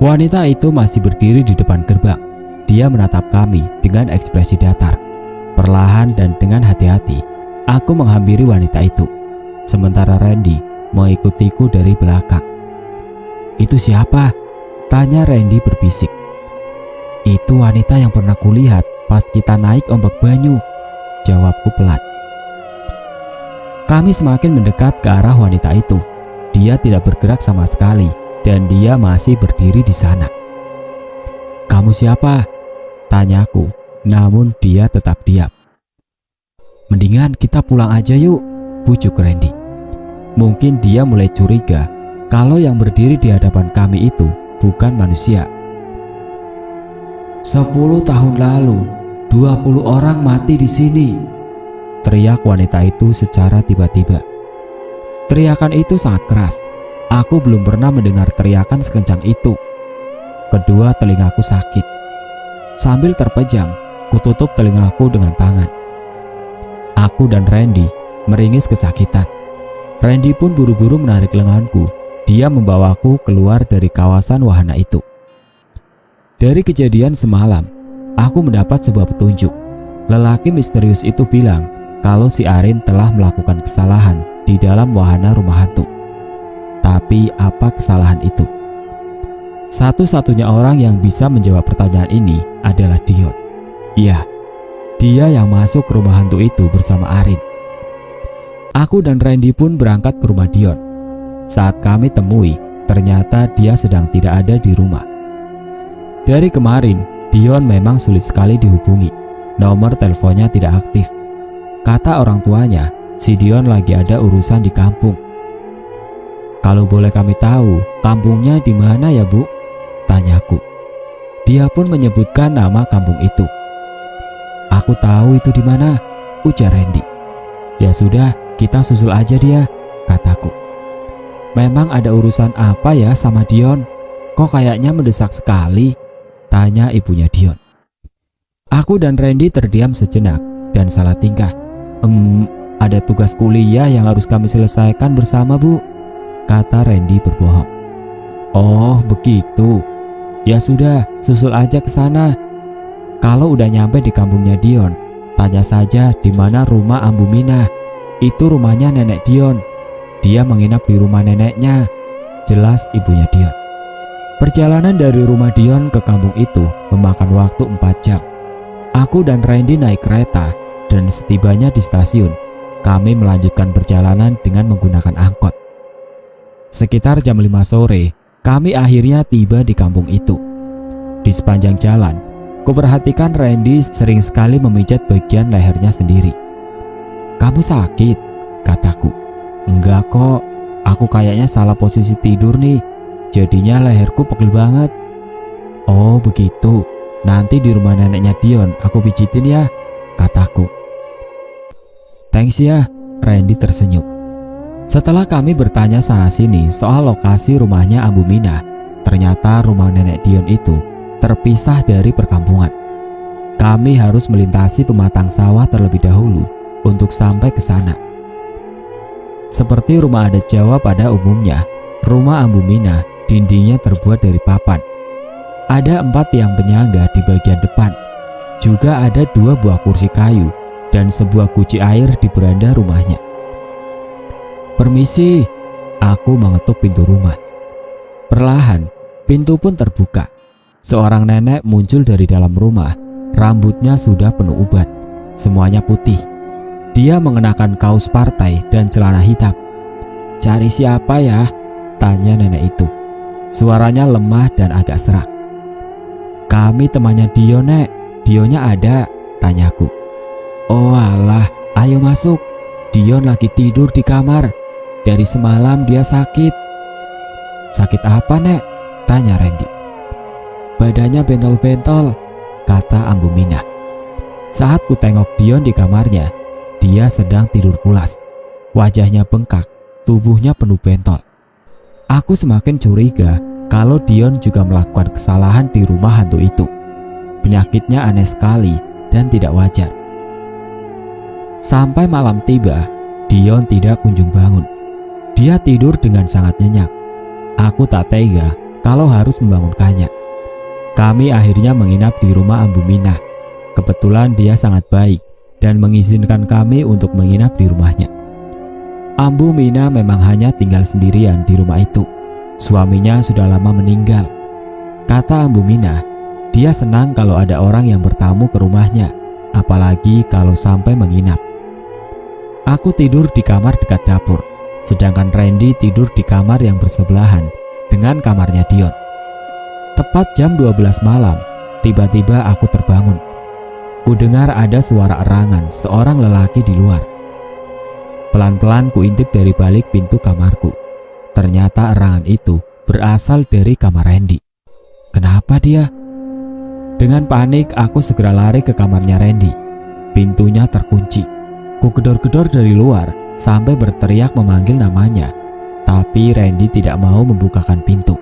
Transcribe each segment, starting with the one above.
Wanita itu masih berdiri di depan gerbang. Dia menatap kami dengan ekspresi datar. Perlahan dan dengan hati-hati, aku menghampiri wanita itu. Sementara Randy mengikutiku dari belakang. "Itu siapa?" tanya Randy berbisik. "Itu wanita yang pernah kulihat pas kita naik ombak banyu," jawabku pelan. Kami semakin mendekat ke arah wanita itu. Dia tidak bergerak sama sekali dan dia masih berdiri di sana. "Kamu siapa?" tanyaku, namun dia tetap diam. "Mendingan kita pulang aja yuk," bujuk Randy. Mungkin dia mulai curiga kalau yang berdiri di hadapan kami itu bukan manusia. 10 tahun lalu, 20 orang mati di sini," teriak wanita itu secara tiba-tiba. Teriakan itu sangat keras. Aku belum pernah mendengar teriakan sekencang itu. Kedua telingaku sakit. Sambil terpejam, kututup telingaku dengan tangan. Aku dan Randy meringis kesakitan. Randy pun buru-buru menarik lenganku. Dia membawaku keluar dari kawasan wahana itu. Dari kejadian semalam, aku mendapat sebuah petunjuk. Lelaki misterius itu bilang kalau si Arin telah melakukan kesalahan di dalam wahana rumah hantu. Tapi apa kesalahan itu? Satu-satunya orang yang bisa menjawab pertanyaan ini adalah Dion. Iya, dia yang masuk ke rumah hantu itu bersama Arin. Aku dan Randy pun berangkat ke rumah Dion. Saat kami temui, ternyata dia sedang tidak ada di rumah. Dari kemarin, Dion memang sulit sekali dihubungi. Nomor teleponnya tidak aktif. Kata orang tuanya, si Dion lagi ada urusan di kampung. "Kalau boleh kami tahu, kampungnya di mana ya, Bu?" tanyaku. Dia pun menyebutkan nama kampung itu. "Aku tahu itu di mana," ujar Randy. "Ya sudah, kita susul aja dia," kataku. "Memang ada urusan apa ya sama Dion? Kok kayaknya mendesak sekali?" tanya ibunya Dion. Aku dan Randy terdiam sejenak dan salah tingkah. Ada tugas kuliah yang harus kami selesaikan bersama, Bu," kata Randy berbohong. "Oh begitu. Ya sudah, susul aja ke sana. Kalau udah nyampe di kampungnya Dion, tanya saja di mana rumah Ambu Minah. Itu rumahnya nenek Dion. Dia menginap di rumah neneknya," jelas ibunya Dion. Perjalanan dari rumah Dion ke kampung itu memakan waktu 4 jam. Aku dan Randy naik kereta dan setibanya di stasiun, kami melanjutkan perjalanan dengan menggunakan angkot. Sekitar jam 5 sore, kami akhirnya tiba di kampung itu. Di sepanjang jalan, kuperhatikan Randy sering sekali memijat bagian lehernya sendiri. "Kamu sakit?" kataku. "Enggak kok, aku kayaknya salah posisi tidur nih, jadinya leherku pegel banget." "Oh begitu, nanti di rumah neneknya Dion aku pijitin ya," kataku. "Thanks ya," Randy tersenyum. Setelah kami bertanya sana-sini soal lokasi rumahnya Ambu Minah, ternyata rumah nenek Dion itu terpisah dari perkampungan. Kami harus melintasi pematang sawah terlebih dahulu untuk sampai ke sana. Seperti rumah adat Jawa pada umumnya, rumah Ambu Minah dindingnya terbuat dari papan. Ada 4 tiang penyangga di bagian depan. Juga ada 2 buah kursi kayu dan sebuah guci air di beranda rumahnya. "Permisi," aku mengetuk pintu rumah. Perlahan, pintu pun terbuka. Seorang nenek muncul dari dalam rumah. Rambutnya sudah penuh uban, semuanya putih. Dia mengenakan kaos partai dan celana hitam. "Cari siapa ya?" tanya nenek itu. Suaranya lemah dan agak serak. "Kami temannya Dion, Nek. Dionnya ada?" tanyaku. "Oh alah, ayo masuk. Dion lagi tidur di kamar. Dari semalam dia sakit." "Sakit apa, Nek?" tanya Randy. "Badannya bentol-bentol," kata Ambu Minah. Saat ku tengok Dion di kamarnya, dia sedang tidur pulas. Wajahnya bengkak, tubuhnya penuh bentol. Aku semakin curiga kalau Dion juga melakukan kesalahan di rumah hantu itu. Penyakitnya aneh sekali dan tidak wajar. Sampai malam tiba, Dion tidak kunjung bangun. Dia tidur dengan sangat nyenyak. Aku tak tega kalau harus membangunkannya. Kami akhirnya menginap di rumah Ambu Minah. Kebetulan dia sangat baik dan mengizinkan kami untuk menginap di rumahnya. Ambu Minah memang hanya tinggal sendirian di rumah itu. Suaminya sudah lama meninggal. Kata Ambu Minah, dia senang kalau ada orang yang bertamu ke rumahnya, apalagi kalau sampai menginap. Aku tidur di kamar dekat dapur, sedangkan Randy tidur di kamar yang bersebelahan dengan kamarnya Dion. Tepat jam 12 malam, tiba-tiba aku terbangun. Kudengar ada suara erangan seorang lelaki di luar. Pelan-pelan kuintip dari balik pintu kamarku. Ternyata erangan itu berasal dari kamar Randy. Kenapa dia? Dengan panik aku segera lari ke kamarnya Randy. Pintunya terkunci. Ku gedor-gedor dari luar sampai berteriak memanggil namanya. Tapi Randy tidak mau membukakan pintu.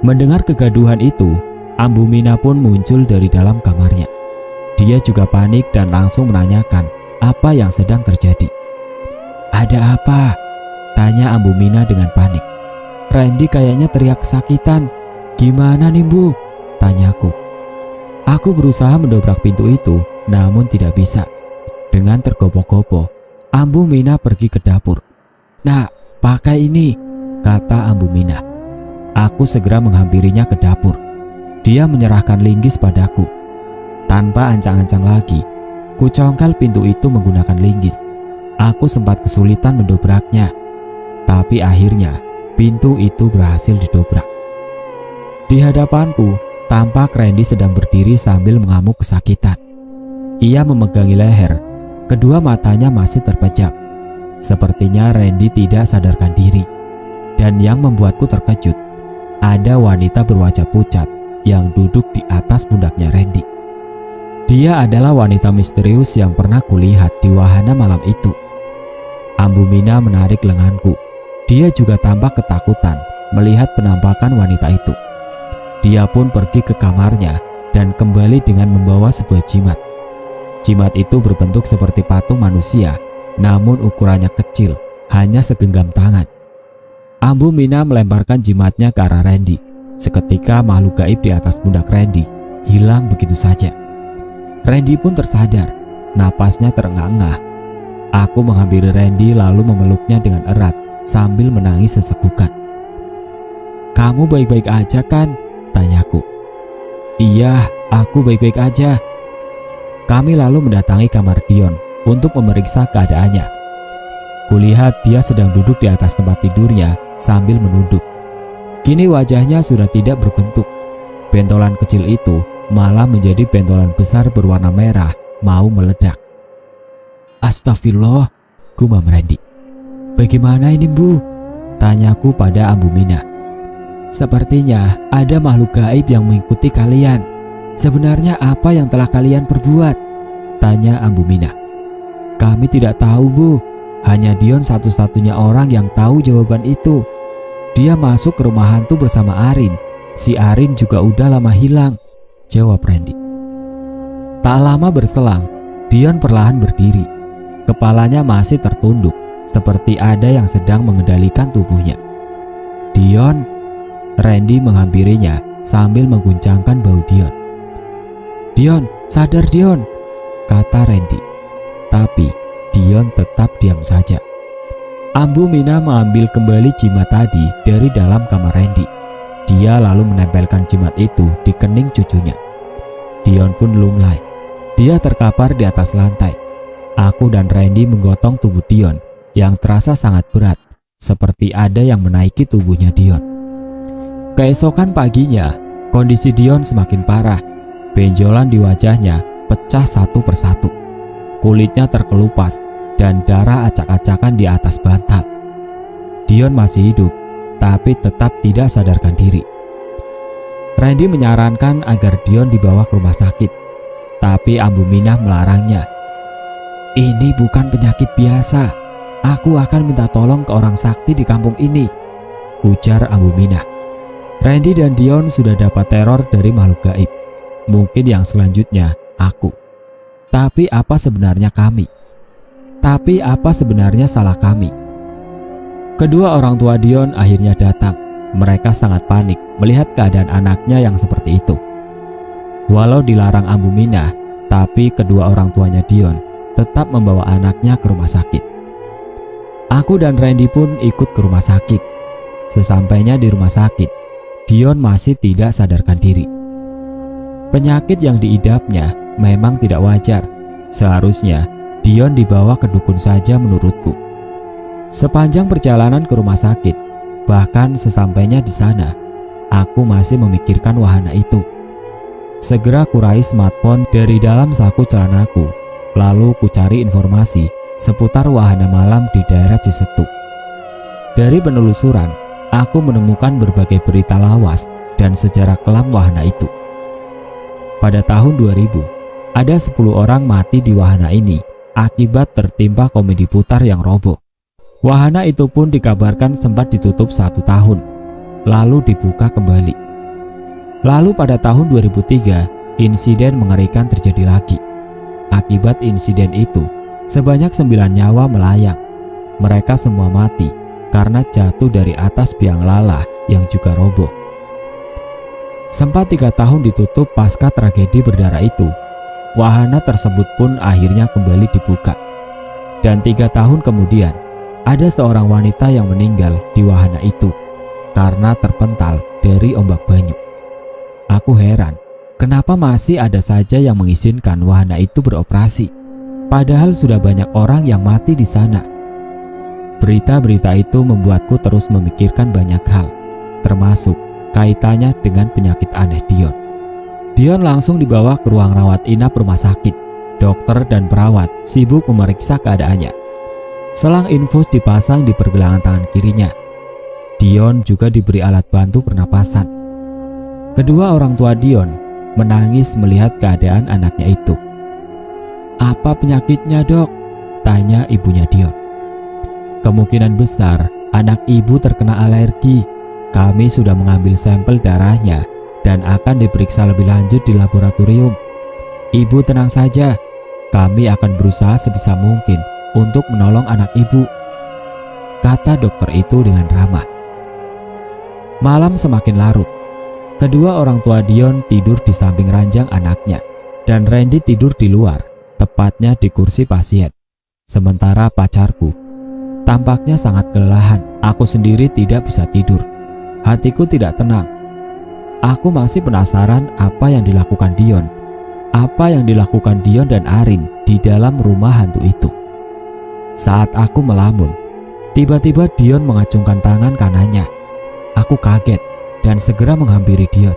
Mendengar kegaduhan itu, Ambu Minah pun muncul dari dalam kamarnya. Dia juga panik dan langsung menanyakan apa yang sedang terjadi. "Ada apa?" tanya Ambu Minah dengan panik. "Randy kayaknya teriak kesakitan. Gimana nih, Bu?" tanyaku. Aku berusaha mendobrak pintu itu, namun tidak bisa. Dengan tergopoh-gopoh, Ambu Minah pergi ke dapur. "Nak, pakai ini," kata Ambu Minah. Aku segera menghampirinya ke dapur. Dia menyerahkan linggis padaku. Tanpa ancang-ancang lagi, ku congkel pintu itu menggunakan linggis. Aku sempat kesulitan mendobraknya, tapi akhirnya pintu itu berhasil didobrak. Di hadapanku, tampak Randy sedang berdiri sambil mengamuk kesakitan. Ia memegangi leher, kedua matanya masih terpejam. Sepertinya Randy tidak sadarkan diri. Dan yang membuatku terkejut, ada wanita berwajah pucat yang duduk di atas pundaknya Randy. Dia adalah wanita misterius yang pernah kulihat di wahana malam itu. Ambu Minah menarik lenganku. Dia juga tampak ketakutan melihat penampakan wanita itu. Dia pun pergi ke kamarnya dan kembali dengan membawa sebuah jimat. Jimat itu berbentuk seperti patung manusia, namun ukurannya kecil, hanya segenggam tangan. Ambu Minah melemparkan jimatnya ke arah Randy. Seketika makhluk gaib di atas pundak Randy hilang begitu saja. Randy pun tersadar, napasnya terengah-engah. Aku menghampiri Randy lalu memeluknya dengan erat sambil menangis sesegukan. "Kamu baik-baik aja kan?" tanyaku. "Iya, aku baik-baik aja." Kami lalu mendatangi kamar Dion untuk memeriksa keadaannya. Kulihat dia sedang duduk di atas tempat tidurnya sambil menunduk. Kini wajahnya sudah tidak berbentuk. Bentolan kecil itu malah menjadi bentolan besar berwarna merah mau meledak. "Astagfirullah," gumam Randy. "Bagaimana ini, Bu?" tanyaku pada Ambu Minah. "Sepertinya ada makhluk gaib yang mengikuti kalian. Sebenarnya apa yang telah kalian perbuat?" tanya Ambu Minah. "Kami tidak tahu, Bu. Hanya Dion satu-satunya orang yang tahu jawaban itu. Dia masuk ke rumah hantu bersama Arin. Si Arin juga udah lama hilang," jawab Randy. Tak lama berselang, Dion perlahan berdiri. Kepalanya masih tertunduk, seperti ada yang sedang mengendalikan tubuhnya. "Dion," Randy menghampirinya sambil mengguncangkan bahu Dion. "Dion, sadar Dion," kata Randy. Tapi Dion tetap diam saja. Ambu Minah mengambil kembali jimat tadi dari dalam kamar Randy. Dia lalu menempelkan jimat itu di kening cucunya. Dion pun lunglai. Dia terkapar di atas lantai. Aku dan Randy menggotong tubuh Dion yang terasa sangat berat, seperti ada yang menaiki tubuhnya Dion. Keesokan paginya, kondisi Dion semakin parah. Benjolan di wajahnya pecah satu persatu. Kulitnya terkelupas dan darah acak-acakan di atas bantal. Dion masih hidup, tapi tetap tidak sadarkan diri. Randy menyarankan agar Dion dibawa ke rumah sakit, tapi Ambu Minah melarangnya. "Ini bukan penyakit biasa. Aku akan minta tolong ke orang sakti di kampung ini," ujar Ambu Minah. Randy dan Dion sudah dapat teror dari makhluk gaib. Mungkin yang selanjutnya aku. Tapi apa sebenarnya kami? Tapi apa sebenarnya salah kami? Kedua orang tua Dion akhirnya datang. Mereka sangat panik melihat keadaan anaknya yang seperti itu. Walau dilarang Ambu Minah, tapi kedua orang tuanya Dion tetap membawa anaknya ke rumah sakit. Aku dan Randy pun ikut ke rumah sakit. Sesampainya di rumah sakit, Dion masih tidak sadarkan diri. Penyakit yang diidapnya memang tidak wajar. Seharusnya Dion dibawa ke dukun saja menurutku. Sepanjang perjalanan ke rumah sakit, bahkan sesampainya di sana, aku masih memikirkan wahana itu. Segera kurai smartphone dari dalam saku celanaku, lalu kucari informasi seputar wahana malam di daerah Cisetu. Dari penelusuran, aku menemukan berbagai berita lawas dan sejarah kelam wahana itu. Pada tahun 2000, ada 10 orang mati di wahana ini akibat tertimpa komedi putar yang roboh. Wahana itu pun dikabarkan sempat ditutup 1 tahun, lalu dibuka kembali. Lalu pada tahun 2003, insiden mengerikan terjadi lagi. Akibat insiden itu, sebanyak 9 nyawa melayang. Mereka semua mati karena jatuh dari atas biang lala yang juga roboh. Sempat 3 tahun ditutup pasca tragedi berdarah itu, wahana tersebut pun akhirnya kembali dibuka. Dan 3 tahun kemudian, ada seorang wanita yang meninggal di wahana itu karena terpental dari ombak banyu. Aku heran, kenapa masih ada saja yang mengizinkan wahana itu beroperasi, padahal sudah banyak orang yang mati di sana. Berita-berita itu membuatku terus memikirkan banyak hal, termasuk kaitannya dengan penyakit aneh Dion. Dion langsung dibawa ke ruang rawat inap rumah sakit. Dokter dan perawat sibuk memeriksa keadaannya. Selang infus dipasang di pergelangan tangan kirinya. Dion juga diberi alat bantu pernapasan. Kedua orang tua Dion menangis melihat keadaan anaknya itu. "Apa penyakitnya, Dok?" tanya ibunya Dion. "Kemungkinan besar anak ibu terkena alergi. Kami sudah mengambil sampel darahnya dan akan diperiksa lebih lanjut di laboratorium. Ibu tenang saja, kami akan berusaha sebisa mungkin untuk menolong anak ibu," kata dokter itu dengan ramah. Malam semakin larut. Kedua orang tua Dion tidur di samping ranjang anaknya, dan Randy tidur di luar, tepatnya di kursi pasien. Sementara pacarku tampaknya sangat kelelahan. Aku sendiri tidak bisa tidur. Hatiku tidak tenang. Aku masih penasaran apa yang dilakukan Dion. Apa yang dilakukan Dion dan Arin di dalam rumah hantu itu. Saat aku melamun, tiba-tiba Dion mengacungkan tangan kanannya. Aku kaget dan segera menghampiri Dion.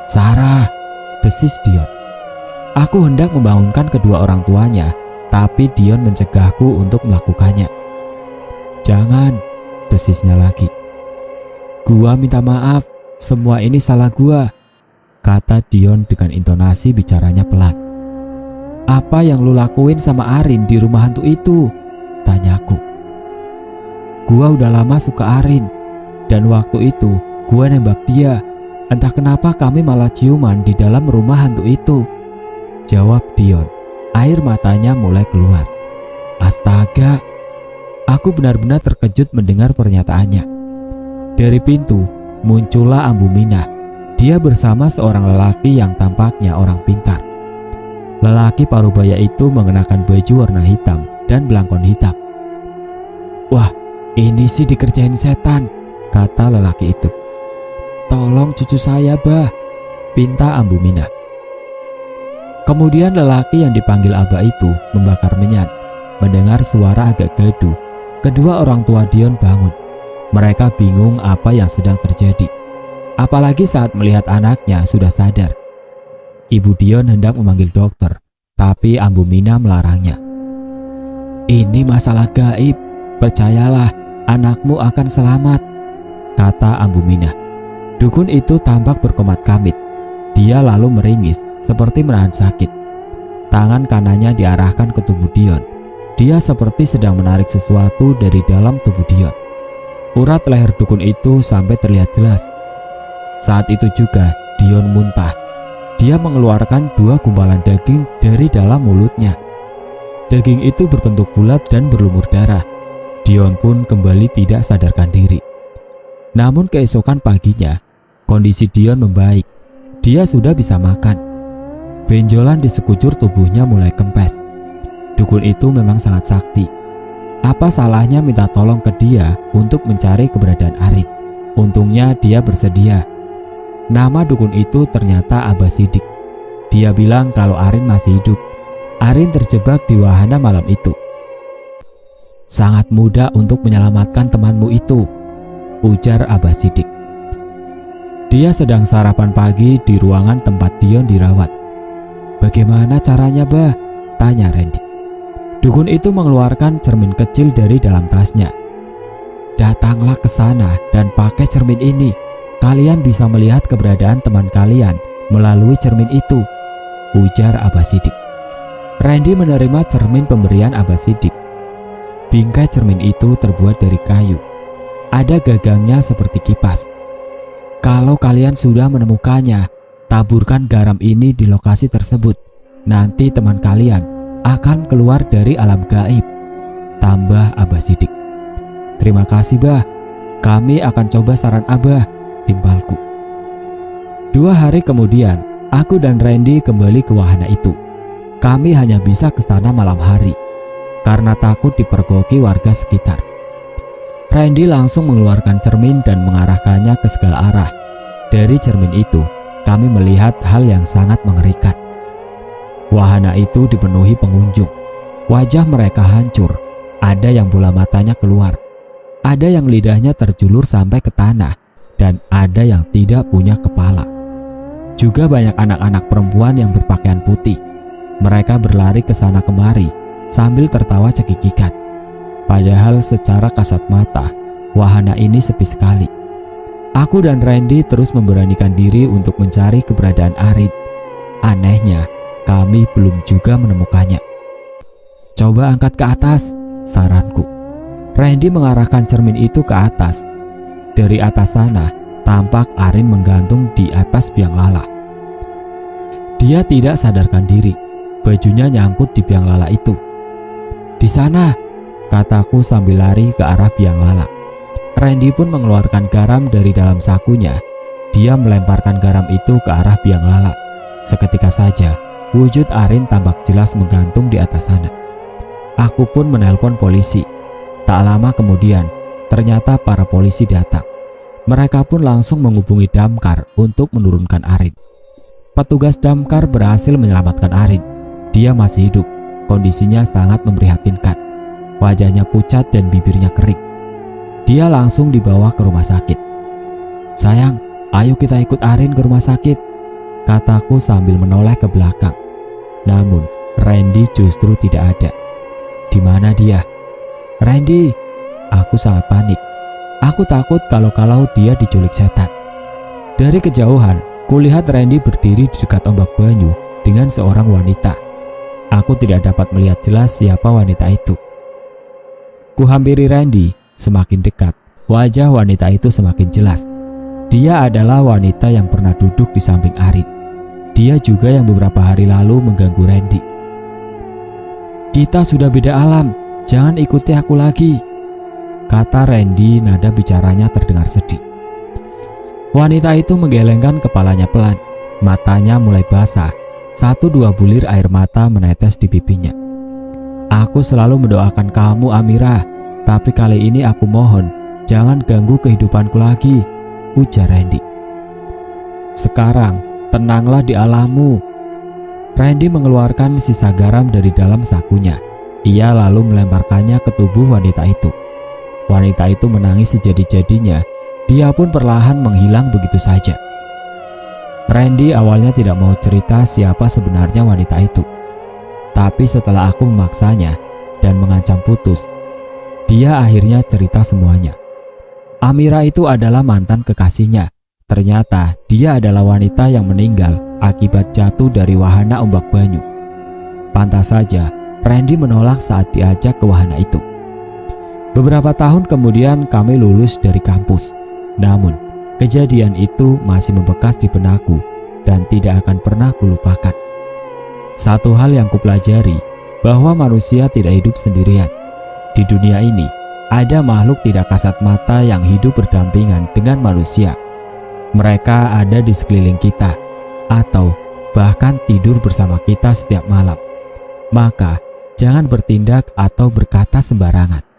"Sarah," desis Dion. Aku hendak membangunkan kedua orang tuanya, tapi Dion mencegahku untuk melakukannya. "Jangan," desisnya lagi. "Gua minta maaf, semua ini salah gua," kata Dion dengan intonasi bicaranya pelan. "Apa yang lu lakuin sama Arin di rumah hantu itu?" tanyaku. "Gua udah lama suka Arin, dan waktu itu gua nembak dia. Entah kenapa kami malah ciuman di dalam rumah hantu itu," jawab Dion. Air matanya mulai keluar. Astaga, aku benar-benar terkejut mendengar pernyataannya. Dari pintu muncullah Ambu Minah. Dia bersama seorang lelaki yang tampaknya orang pintar. Lelaki parubaya itu mengenakan baju warna hitam dan belangkon hitam. "Wah, ini sih dikerjain setan," kata lelaki itu. "Tolong cucu saya, Bah," pinta Ambu Minah. Kemudian lelaki yang dipanggil Abah itu membakar menyan. Mendengar suara agak gaduh, kedua orang tua Dion bangun. Mereka bingung apa yang sedang terjadi, apalagi saat melihat anaknya sudah sadar. Ibu Dion hendak memanggil dokter, tapi Ambu Minah melarangnya. "Ini masalah gaib, percayalah, anakmu akan selamat," kata Ambu Minah. Dukun itu tampak berkomat kamit. Dia lalu meringis seperti menahan sakit. Tangan kanannya diarahkan ke tubuh Dion. Dia seperti sedang menarik sesuatu dari dalam tubuh Dion. Urat leher dukun itu sampai terlihat jelas. Saat itu juga Dion muntah. Dia mengeluarkan 2 gumpalan daging dari dalam mulutnya. Daging itu berbentuk bulat dan berlumur darah. Dion pun kembali tidak sadarkan diri. Namun keesokan paginya, kondisi Dion membaik. Dia sudah bisa makan. Benjolan di sekujur tubuhnya mulai kempes. Dukun itu memang sangat sakti. Apa salahnya minta tolong ke dia untuk mencari keberadaan Arin? Untungnya dia bersedia. Nama dukun itu ternyata Abah Sidik. Dia bilang kalau Arin masih hidup. Arin terjebak di wahana malam itu. Sangat mudah untuk menyelamatkan temanmu itu, ujar Abah Sidik. Dia sedang sarapan pagi di ruangan tempat Dion dirawat. Bagaimana caranya, Bah? Tanya Randy. Dukun itu mengeluarkan cermin kecil dari dalam tasnya. Datanglah ke sana dan pakai cermin ini. Kalian bisa melihat keberadaan teman kalian melalui cermin itu, ujar Abah Sidik. Randy menerima cermin pemberian Abah Sidik. Bingkai cermin itu terbuat dari kayu. Ada gagangnya seperti kipas. Kalau kalian sudah menemukannya, taburkan garam ini di lokasi tersebut. Nanti teman kalian akan keluar dari alam gaib, tambah Abah Sidik. Terima kasih, Bah. Kami akan coba saran Abah, timbalku. 2 hari kemudian, aku dan Randy kembali ke wahana itu. Kami hanya bisa ke sana malam hari karena takut dipergoki warga sekitar. Randy langsung mengeluarkan cermin dan mengarahkannya ke segala arah. Dari cermin itu, kami melihat hal yang sangat mengerikan. Wahana itu dipenuhi pengunjung. Wajah mereka hancur. Ada yang bola matanya keluar. Ada yang lidahnya terjulur sampai ke tanah. Dan ada yang tidak punya kepala. Juga banyak anak-anak perempuan yang berpakaian putih. Mereka berlari ke sana kemari sambil tertawa cekikikan. Padahal secara kasat mata, wahana ini sepi sekali. Aku dan Randy terus memberanikan diri untuk mencari keberadaan Arin. Anehnya, kami belum juga menemukannya. Coba angkat ke atas, saranku. Randy mengarahkan cermin itu ke atas. Dari atas sana, tampak Arin menggantung di atas biang lala. Dia tidak sadarkan diri. Bajunya nyangkut di biang lala itu. Di sana, kataku sambil lari ke arah biang lala. Randy pun mengeluarkan garam dari dalam sakunya. Dia melemparkan garam itu ke arah biang lala. Seketika saja, wujud Arin tampak jelas menggantung di atas sana. Aku pun menelpon polisi. Tak lama kemudian, ternyata para polisi datang. Mereka pun langsung menghubungi damkar untuk menurunkan Arin. Petugas damkar berhasil menyelamatkan Arin. Dia masih hidup. Kondisinya sangat memprihatinkan. Wajahnya pucat dan bibirnya kering. Dia langsung dibawa ke rumah sakit. Sayang, ayo kita ikut Arin ke rumah sakit, kataku sambil menoleh ke belakang. Namun, Randy justru tidak ada. Di mana dia? Randy, aku sangat panik. Aku takut kalau dia diculik setan. Dari kejauhan, kulihat Randy berdiri di dekat ombak banyu dengan seorang wanita. Aku tidak dapat melihat jelas siapa wanita itu. Kuhampiri Randy, semakin dekat, wajah wanita itu semakin jelas. Dia adalah wanita yang pernah duduk di samping Arin. Dia juga yang beberapa hari lalu mengganggu Randy. Kita sudah beda alam, jangan ikuti aku lagi, kata Randy, nada bicaranya terdengar sedih. Wanita itu menggelengkan kepalanya pelan, matanya mulai basah. 1-2 bulir air mata menetes di pipinya. Aku selalu mendoakan kamu, Amira, tapi kali ini aku mohon jangan ganggu kehidupanku lagi, ujar Randy. Sekarang tenanglah di alammu. Randy mengeluarkan sisa garam dari dalam sakunya. Ia lalu melemparkannya ke tubuh wanita itu. Wanita itu menangis sejadi-jadinya. Dia pun perlahan menghilang begitu saja. Randy awalnya tidak mau cerita siapa sebenarnya wanita itu. Tapi setelah aku memaksanya dan mengancam putus, dia akhirnya cerita semuanya. Amira itu adalah mantan kekasihnya. Ternyata dia adalah wanita yang meninggal akibat jatuh dari wahana ombak banyu. Pantas saja Randy menolak saat diajak ke wahana itu. Beberapa tahun kemudian kami lulus dari kampus. Namun kejadian itu masih membekas di benakku dan tidak akan pernah kulupakan. Satu hal yang kupelajari, bahwa manusia tidak hidup sendirian. Di dunia ini ada makhluk tidak kasat mata yang hidup berdampingan dengan manusia. Mereka ada di sekeliling kita, atau bahkan tidur bersama kita setiap malam. Maka, jangan bertindak atau berkata sembarangan.